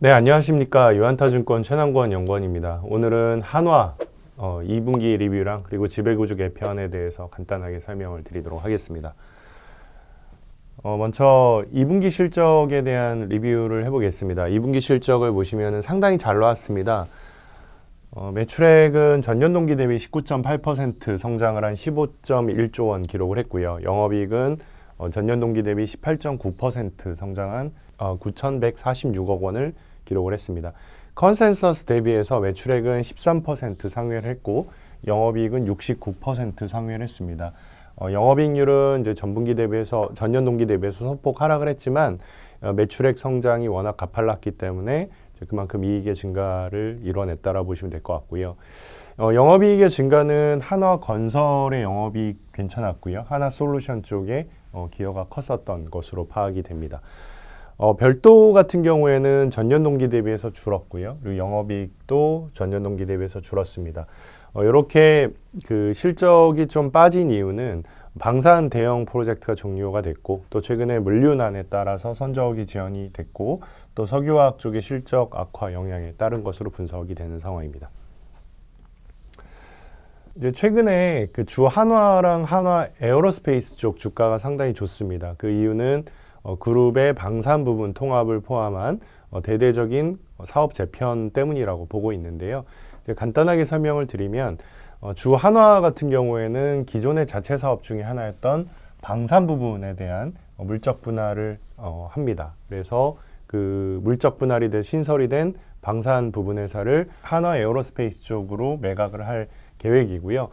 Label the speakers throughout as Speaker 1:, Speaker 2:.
Speaker 1: 네, 안녕하십니까. 유한타증권 최남권 연구원입니다. 오늘은 한화 2분기 리뷰랑 그리고 지배구조 개편에 대해서 간단하게 설명을 드리도록 하겠습니다. 먼저 2분기 실적에 대한 리뷰를 해보겠습니다. 2분기 실적을 보시면 상당히 잘 나왔습니다. 매출액은 전년 동기 대비 19.8% 성장을 한 15.1조 원 기록을 했고요. 영업이익은 전년 동기 대비 18.9% 성장한 9,146억 원을 기록을 했습니다. 컨센서스 대비해서 매출액은 13% 상회를 했고 영업이익은 69% 상회를 했습니다. 영업이익률은 이제 전년 동기 대비해서 소폭 하락을 했지만 매출액 성장이 워낙 가팔랐기 때문에 그만큼 이익의 증가를 이뤄냈다라고 보시면 될 것 같고요. 영업이익의 증가는 한화건설의 영업이익 괜찮았고요. 하나솔루션 쪽에 기여가 컸었던 것으로 파악이 됩니다. 별도 같은 경우에는 전년 동기 대비해서 줄었고요. 그리고 영업이익도 전년 동기 대비해서 줄었습니다. 이렇게 그 실적이 좀 빠진 이유는 방산 대형 프로젝트가 종료가 됐고 또 최근에 물류난에 따라서 선적이 지연이 됐고 또 석유화학 쪽의 실적 악화 영향에 따른 것으로 분석이 되는 상황입니다. 이제 최근에 그 주 한화랑 한화 에어로스페이스 쪽 주가가 상당히 좋습니다. 그 이유는 그룹의 방산 부분 통합을 포함한 대대적인 사업 재편 때문이라고 보고 있는데요. 간단하게 설명을 드리면 주 한화 같은 경우에는 기존의 자체 사업 중에 하나였던 방산 부분에 대한 물적 분할을 합니다. 그래서 그 물적 분할이 된 신설이 된 방산 부분 회사를 한화 에어로스페이스 쪽으로 매각을 할 계획이고요.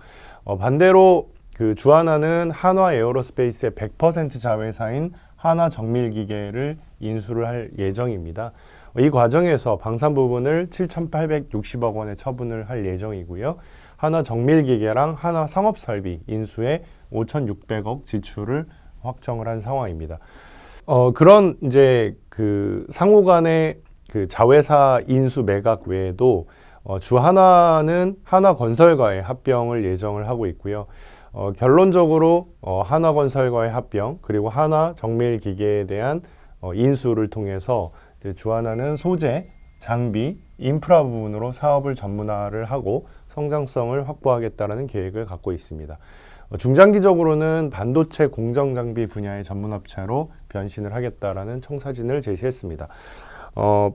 Speaker 1: 반대로 그 주하나는 한화 에어로스페이스의 100% 자회사인 한화정밀기계를 인수를 할 예정입니다. 이 과정에서 방산 부분을 7,860억 원에 처분을 할 예정이고요. 한화정밀기계랑 한화상업설비 인수에 5,600억 지출을 확정을 한 상황입니다. 그런 이제 그 상호 간의 그 자회사 인수 매각 외에도 주 하나는 한화건설과의 합병을 예정을 하고 있고요. 결론적으로 한화건설과의 합병 그리고 한화정밀기계에 대한 인수를 통해서 이제 주 하나는 소재, 장비, 인프라 부분으로 사업을 전문화를 하고 성장성을 확보하겠다는 계획을 갖고 있습니다. 중장기적으로는 반도체 공정장비 분야의 전문업체로 변신을 하겠다라는 청사진을 제시했습니다.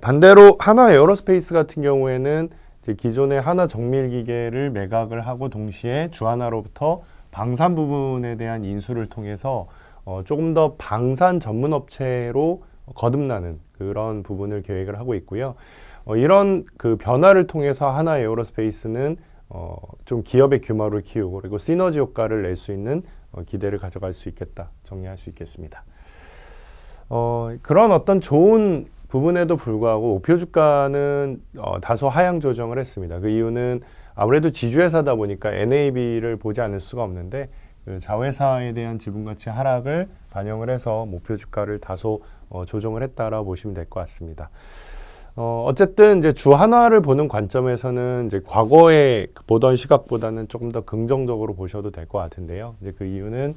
Speaker 1: 반대로 한화 에어로스페이스 같은 경우에는 이제 기존의 한화 정밀기계를 매각을 하고 동시에 주하나로부터 방산 부분에 대한 인수를 통해서 조금 더 방산 전문 업체로 거듭나는 그런 부분을 계획을 하고 있고요. 이런 그 변화를 통해서 한화 에어로스페이스는 좀 기업의 규모를 키우고 그리고 시너지 효과를 낼 수 있는 기대를 가져갈 수 있겠다 정리할 수 있겠습니다. 그런 어떤 좋은 부분에도 불구하고 목표 주가는 다소 하향 조정을 했습니다. 그 이유는 아무래도 지주회사다 보니까 NAV를 보지 않을 수가 없는데 그 자회사에 대한 지분가치 하락을 반영을 해서 목표 주가를 다소 조정을 했다라고 보시면 될 것 같습니다. 어쨌든 이제 주 하나를 보는 관점에서는 이제 과거에 보던 시각보다는 조금 더 긍정적으로 보셔도 될 것 같은데요. 이제 그 이유는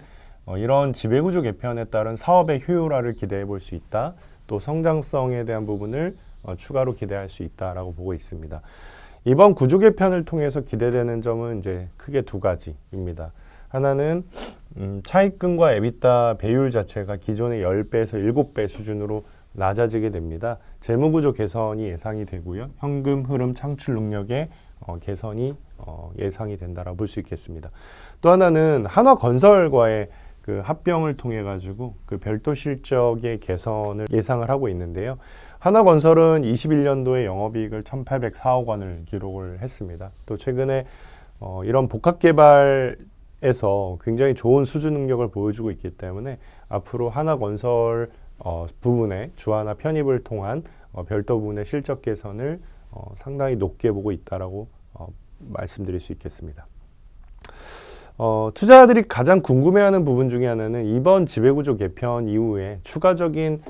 Speaker 1: 이런 지배구조 개편에 따른 사업의 효율화를 기대해 볼 수 있다. 또 성장성에 대한 부분을 추가로 기대할 수 있다라고 보고 있습니다. 이번 구조 개편을 통해서 기대되는 점은 이제 크게 두 가지입니다. 하나는 차입금과 에비타 배율 자체가 기존의 10배에서 7배 수준으로 낮아지게 됩니다. 재무구조 개선이 예상이 되고요. 현금 흐름 창출 능력의 개선이 예상이 된다라고 볼 수 있겠습니다. 또 하나는 한화건설과의 그 합병을 통해 가지고 그 별도 실적의 개선을 예상을 하고 있는데요. 한화건설은 21년도에 영업이익을 1,804억 원을 기록을 했습니다. 또 최근에 이런 복합개발에서 굉장히 좋은 수주 능력을 보여주고 있기 때문에 앞으로 한화건설 부분의 주하나 편입을 통한 별도 부분의 실적 개선을 상당히 높게 보고 있다라고 말씀드릴 수 있겠습니다. 투자자들이 가장 궁금해하는 부분 중에 하나는 이번 지배구조 개편 이후에 추가적인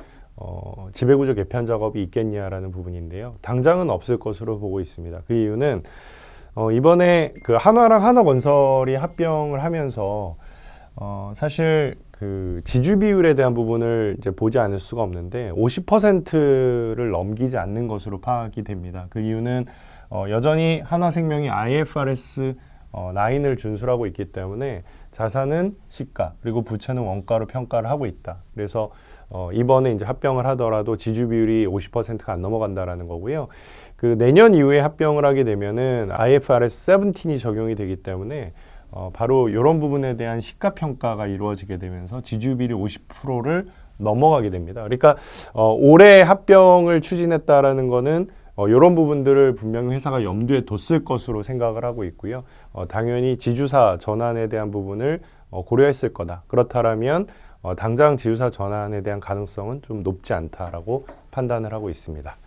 Speaker 1: 지배구조 개편 작업이 있겠냐라는 부분인데요. 당장은 없을 것으로 보고 있습니다. 그 이유는 이번에 그 한화랑 한화건설이 합병을 하면서 사실 그 지주 비율에 대한 부분을 이제 보지 않을 수가 없는데 50%를 넘기지 않는 것으로 파악이 됩니다. 그 이유는 여전히 한화생명이 IFRS 9을 준수하고 있기 때문에 자산은 시가 그리고 부채는 원가로 평가를 하고 있다. 그래서 이번에 이제 합병을 하더라도 지주 비율이 50%가 안 넘어간다라는 거고요. 그 내년 이후에 합병을 하게 되면은 IFRS 17이 적용이 되기 때문에 바로 이런 부분에 대한 시가 평가가 이루어지게 되면서 지주 비율이 50%를 넘어가게 됩니다. 그러니까 올해 합병을 추진했다라는 거는 이런 부분들을 분명히 회사가 염두에 뒀을 것으로 생각을 하고 있고요. 당연히 지주사 전환에 대한 부분을 고려했을 거다. 그렇다면 당장 지주사 전환에 대한 가능성은 좀 높지 않다라고 판단을 하고 있습니다.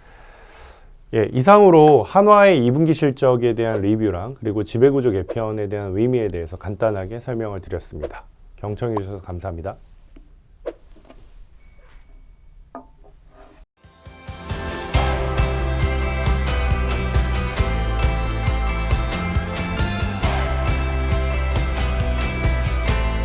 Speaker 1: 예, 이상으로 한화의 2분기 실적에 대한 리뷰랑 그리고 지배구조 개편에 대한 의미에 대해서 간단하게 설명을 드렸습니다. 경청해 주셔서 감사합니다.